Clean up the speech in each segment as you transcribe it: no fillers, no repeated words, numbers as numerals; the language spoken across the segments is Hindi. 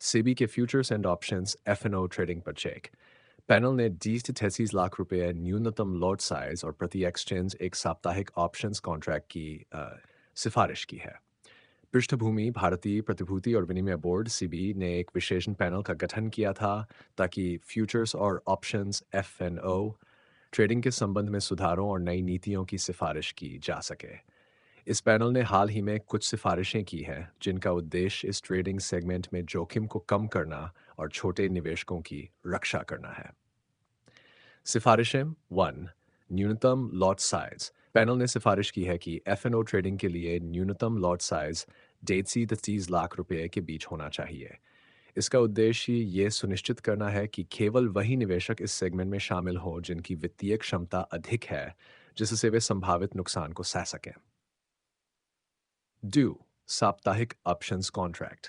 सेबी के futures and options F&O trading पर चेक। पैनल ने 20 से 33 लाख रुपए न्यूनतम लॉट साइज और प्रति एक्सचेंज एक साप्ताहिक ऑप्शंस कॉन्ट्रैक्ट की सिफारिश की है। पृष्ठभूमि भारतीय प्रतिभूति और विनिमय बोर्ड सीबी ने एक विशेषण पैनल का गठन किया था ताकि फ्यूचर्स और ऑप्शंस एफ&ओ ट्रेडिंग के संबंध में सुधारों और नई नीतियों की सिफारिश की जा सके। इस पैनल ने हाल ही में कुछ सिफारिशें की हैं जिनका उद्देश्य इस ट्रेडिंग सेगमेंट में जोखिम को कम करना और छोटे निवेशकों की रक्षा करना है। सिफारिशें 1। न्यूनतम लॉट साइज। पैनल ने सिफारिश की है कि एफ&ओ ट्रेडिंग के लिए न्यूनतम लॉट साइज 1.5 से 30 लाख रुपए के बीच होना चाहिए। इसका उद्देश्य ये सुनिश्चित करना है कि केवल वही निवेशक इस सेगमेंट में शामिल हों जिनकी वित्तीय क्षमता अधिक है, जिससे वे संभावित नुकसान को सह सकें। ड्यू साप्ताहिक ऑप्शंस कॉन्ट्रैक्ट।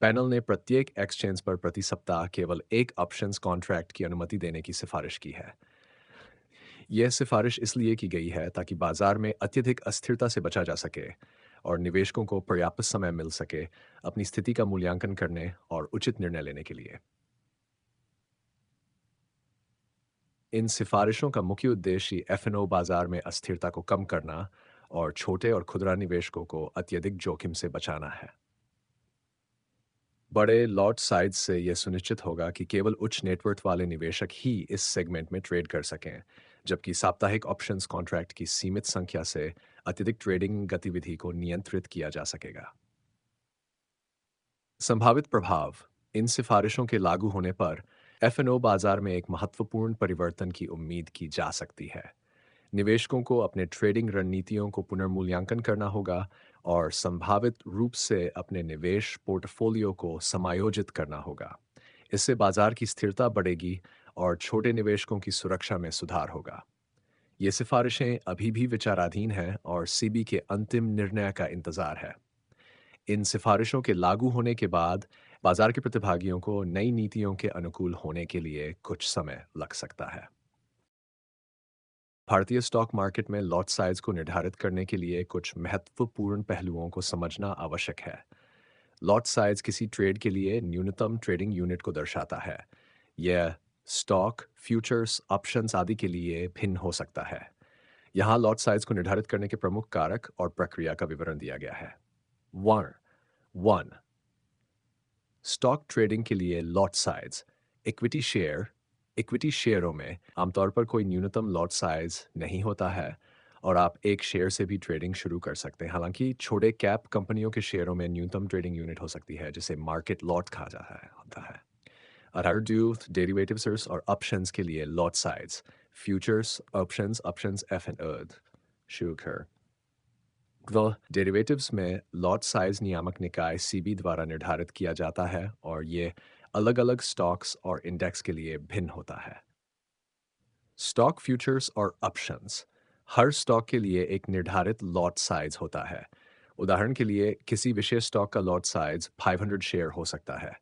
पैनल ने प्रत्येक एक्सचेंज पर प्रति सप्ताह केवल एक ऑप्शंस कॉन्ट्रैक्ट की अनुमति देने की सिफारिश की है। यह सिफारिश इसलिए की गई है ताकि बाजार में अत्यधिक अस्थिरता से बचा जा सके और निवेशकों को पर्याप्त समय मिल सके अपनी स्थिति का मूल्यांकन करने और उचित निर्णय लेने के लिए। इन सिफारिशों का मुख्य उद्देश्य एफ&ओ बाजार में अस्थिरता को कम करना और छोटे और खुदरा निवेशकों को अत्यधिक जोखिम से बचाना है। बड़े लॉट साइज से यह सुनिश्चित होगा कि केवल उच्च नेटवर्थ वाले निवेशक ही इस सेगमेंट में ट्रेड कर सकें, जबकि साप्ताहिक ऑप्शंस कॉन्ट्रैक्ट की सीमित संख्या से अत्यधिक ट्रेडिंग गतिविधि को नियंत्रित किया जा सकेगा। संभावित प्रभाव। इन सिफारिशों के लागू होने पर एफ&ओ बाजार में एक महत्वपूर्ण परिवर्तन की उम्मीद की जा सकती है। निवेशकों को अपने ट्रेडिंग रणनीतियों को पुनर्मूल्यांकन करना होगा और संभावित रूप से अपने निवेश पोर्टफोलियो को समायोजित करना होगा। इससे बाजार की स्थिरता बढ़ेगी और छोटे निवेशकों की सुरक्षा में सुधार होगा। ये सिफारिशें अभी भी विचाराधीन हैं और सीबी के अंतिम निर्णय का इंतजार है। इन सिफारिशों के लागू होने के बाद बाजार के प्रतिभागियों को नई नीतियों के अनुकूल होने के लिए कुछ समय लग सकता है। भारतीय स्टॉक मार्केट में लॉट साइज को निर्धारित करने के लिए कुछ महत्वपूर्ण पहलुओं को समझना आवश्यक है। लॉट साइज किसी ट्रेड के लिए न्यूनतम ट्रेडिंग यूनिट को दर्शाता है। यह स्टॉक, फ्यूचर्स, ऑप्शंस आदि के लिए भिन्न हो सकता है। यहाँ लॉट साइज को निर्धारित करने के प्रमुख कारक और प्रक्रिया का विवरण दिया गया है। 1. स्टॉक ट्रेडिंग के लिए लॉट साइज। इक्विटी शेयरों में आमतौर पर कोई न्यूनतम लॉट साइज नहीं होता है और आप एक शेयर से भी ट्रेडिंग शुरू कर सकते हैं। हालांकि छोटे कैप कंपनियों के शेयरों में न्यूनतम ट्रेडिंग यूनिट हो सकती है, जिसे मार्केट लॉट कहा जाता है होता है। अराउंड डेरिवेटिव्स और ऑप्शंस के लिए lot size. Futures, options F and earth sugar. वह डेरिवेटिव्स में लॉट साइज नियामक निकाय सीबी द्वारा निर्धारित किया जाता है और ये अलग अलग स्टॉक्स और इंडेक्स के लिए भिन्न होता है। स्टॉक, फ्यूचर्स और ऑप्शंस। हर स्टॉक के लिए एक निर्धारित लॉट साइज होता है। उदाहरण के लिए किसी विशेष स्टॉक का लॉट साइज 500 शेयर हो सकता है,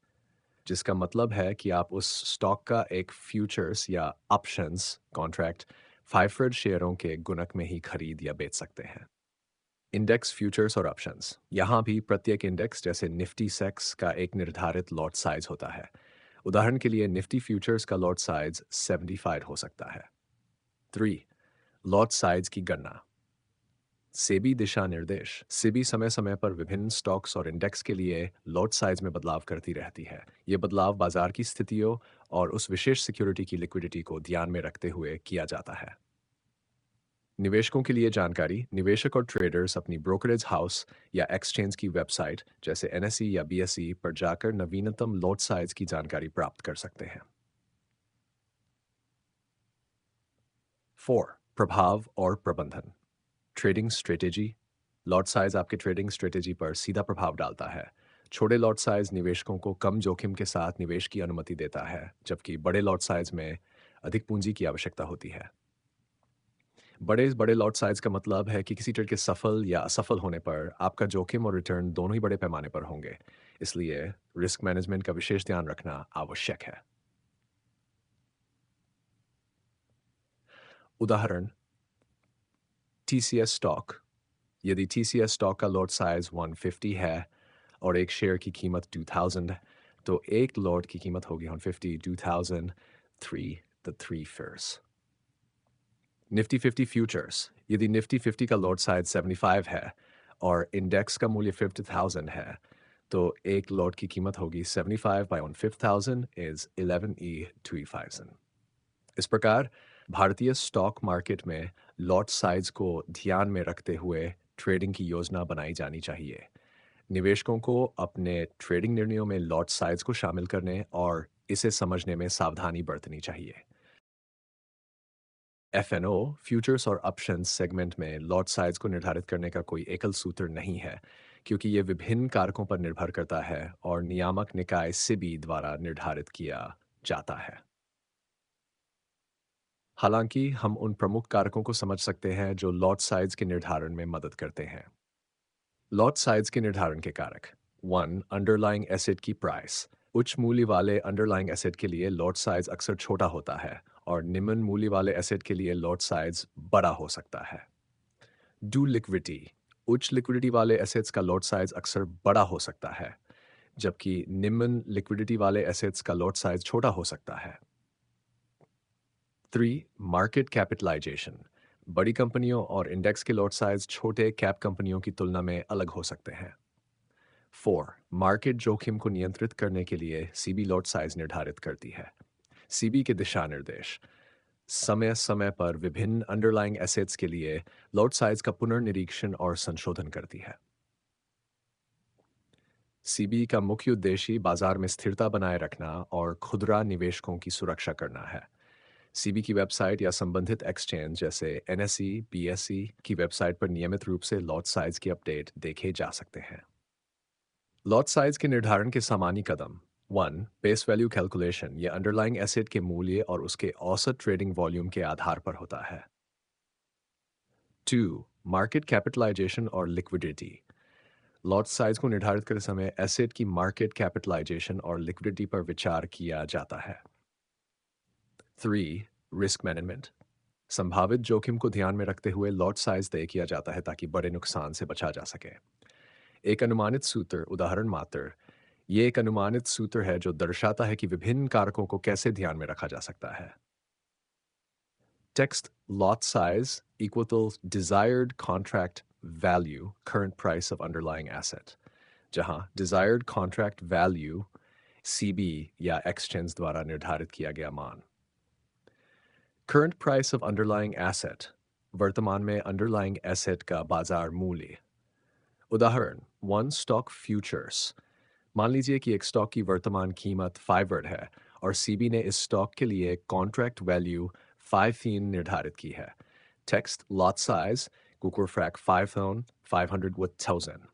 जिसका मतलब है कि आप उस स्टॉक का एक फ्यूचर्स या ऑप्शंस कॉन्ट्रैक्ट 500 शेयरों के गुणक में ही खरीद या बेच सकते हैं। इंडेक्स, फ्यूचर्स और ऑप्शंस। यहाँ भी प्रत्येक इंडेक्स जैसे निफ्टी सेक्स का एक निर्धारित लॉट साइज होता है। उदाहरण के लिए निफ्टी फ्यूचर्स का लॉट साइज 75 हो सकता है। 3. लॉट साइज की गणना। सेबी दिशा निर्देश। सेबी समय समय पर विभिन्न स्टॉक्स और इंडेक्स के लिए लॉट साइज में बदलाव करती रहती है। ये बदलाव बाजार की स्थितियों और उस विशेष सिक्योरिटी की लिक्विडिटी को ध्यान में रखते हुए किया जाता है। निवेशकों के लिए जानकारी। निवेशक और ट्रेडर्स अपनी ब्रोकरेज हाउस या एक्सचेंज की वेबसाइट जैसे एनएसई या बीएसई पर जाकर नवीनतम लॉट साइज की जानकारी प्राप्त कर सकते हैं। 4. प्रभाव और प्रबंधन। Trading strategy. लॉट साइज आपके ट्रेडिंग स्ट्रेटेजी पर सीधा प्रभाव डालता है। छोटे लॉट साइज निवेशकों को कम जोखिम के साथ निवेश की अनुमति देता है, जबकि बड़े लॉट साइज में अधिक पूंजी की आवश्यकता होती है। बड़े बड़े लॉट साइज का मतलब है कि किसी ट्रेड के सफल या असफल होने पर आपका जोखिम और रिटर्न दोनों ही बड़े पैमाने पर होंगे। इसलिए रिस्क मैनेजमेंट का विशेष ध्यान रखना आवश्यक है। उदाहरण, टीसीएस स्टॉक। यदि टीसीएस स्टॉक का लॉट साइज 150 है और एक शेयर की कीमत 2000 है, तो एक लॉट की कीमत होगी 150, 2000, 3, the 3 first. निफ्टी 50 फ्यूचर्स, यदि निफ्टी 50 का लॉट साइज 75 है और इंडेक्स का मूल्य 50,000 है, तो एक लॉट की कीमत होगी 75 by 1/5000 is 11e 3000. इस प्रकार भारतीय स्टॉक मार्केट में लॉट साइज को ध्यान में रखते हुए ट्रेडिंग की योजना बनाई जानी चाहिए। निवेशकों को अपने ट्रेडिंग निर्णयों में लॉट साइज को शामिल करने और इसे समझने में सावधानी बरतनी चाहिए। एफ-एन-ओ, फ्यूचर्स और ऑप्शंस सेगमेंट में लॉट साइज को निर्धारित करने का कोई एकल सूत्र नहीं है, क्योंकि ये विभिन्न कारकों पर निर्भर करता है और नियामक निकाय सेबी द्वारा निर्धारित किया जाता है। हालांकि हम उन प्रमुख कारकों को समझ सकते हैं जो लॉट साइज के निर्धारण में मदद करते हैं। लॉट साइज के निर्धारण के कारक 1. अंडरलाइंग एसेट की प्राइस। उच्च मूल्य वाले अंडरलाइंग एसेट के लिए लॉट साइज अक्सर छोटा होता है और निम्न मूल्य वाले एसेट के लिए लॉट साइज बड़ा हो सकता है। Do liquidity. उच्च लिक्विडिटी वाले एसेट्स का लॉट साइज अक्सर बड़ा हो सकता है, जबकि निम्न लिक्विडिटी वाले एसेट्स का लॉट साइज छोटा हो सकता है। 3. Market capitalization. बड़ी कंपनियों और इंडेक्स के लॉट साइज छोटे कैप कंपनियों की तुलना में अलग हो सकते हैं। 4. मार्केट जोखिम को नियंत्रित करने के लिए सीबी लॉट साइज निर्धारित करती है। सीबी के दिशा निर्देश समय समय पर विभिन्न अंडरलाइंग एसेट्स के लिए लॉट साइज का पुनर्निरीक्षण और संशोधन करती है। सीबी का मुख्य उद्देश्य बाजार में स्थिरता बनाए रखना और खुदरा निवेशकों की सुरक्षा करना है। सीबी की वेबसाइट या संबंधित एक्सचेंज जैसे एनएसई, बीएसई की वेबसाइट पर नियमित रूप से लॉट साइज की अपडेट देखे जा सकते हैं। लॉट साइज के निर्धारण के सामान्य कदम 1. Base value calculation. यह अंडरलाइंग एसेट के मूल्य और उसके औसत ट्रेडिंग वॉल्यूम के आधार पर होता है। 2. मार्केट कैपिटलाइजेशन और लिक्विडिटी। लॉट साइज को निर्धारित करते समय एसेट की मार्केट कैपिटलाइजेशन और लिक्विडिटी पर विचार किया जाता है। 3. Risk management. संभावित जोखिम को ध्यान में रखते हुए लॉट साइज तय किया जाता है ताकि बड़े नुकसान से बचा जा सके। एक अनुमानित सूत्र उदाहरण मात्र ये एक अनुमानित सूत्र है जो दर्शाता है कि विभिन्न कारकों को कैसे ध्यान में रखा जा सकता है। Text lot size equal to desired contract value current price of underlying asset, जहां desired contract value CB या exchange द्वारा निर्धारित किया गया मान। current price of underlying asset वर्तमान में underlying asset का बाजार मूल्य। उदाहरण one stock futures। मान लीजिए कि एक स्टॉक की वर्तमान कीमत 5 वर्ड है और सीबी ने इस स्टॉक के लिए कॉन्ट्रैक्ट वैल्यू 5 निर्धारित की है। टेक्स्ट लॉट साइज कुकर फ्रैक 500 with 1000।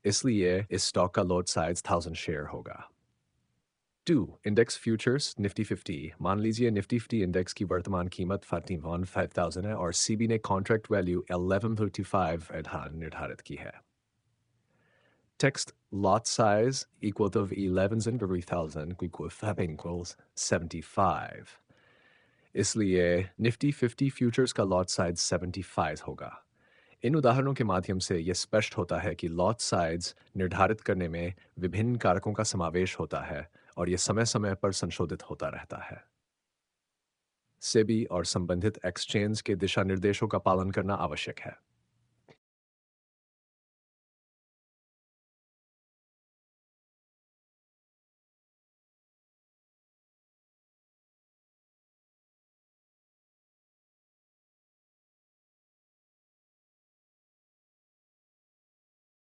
इसलिए इस स्टॉक का लॉट साइज 1000 शेयर होगा। 2. Index futures Nifty 50। मान लीजिए निफ्टी 50 इंडेक्स की वर्तमान कीमत 5000 है और सीबी ने कॉन्ट्रैक्ट वैल्यू 1135 निर्धारित की है। Text lot size equal to 11s and 3000 equals 75। इसलिए निफ्टी 50 फ्यूचर्स का लॉट साइज 75 होगा। इन उदाहरणों के माध्यम से यह स्पष्ट होता है कि लॉट साइज निर्धारित करने में विभिन्न कारकों का समावेश होता है और यह समय समय पर संशोधित होता रहता है। सेबी और संबंधित एक्सचेंज के दिशा निर्देशों का पालन करना आवश्यक है।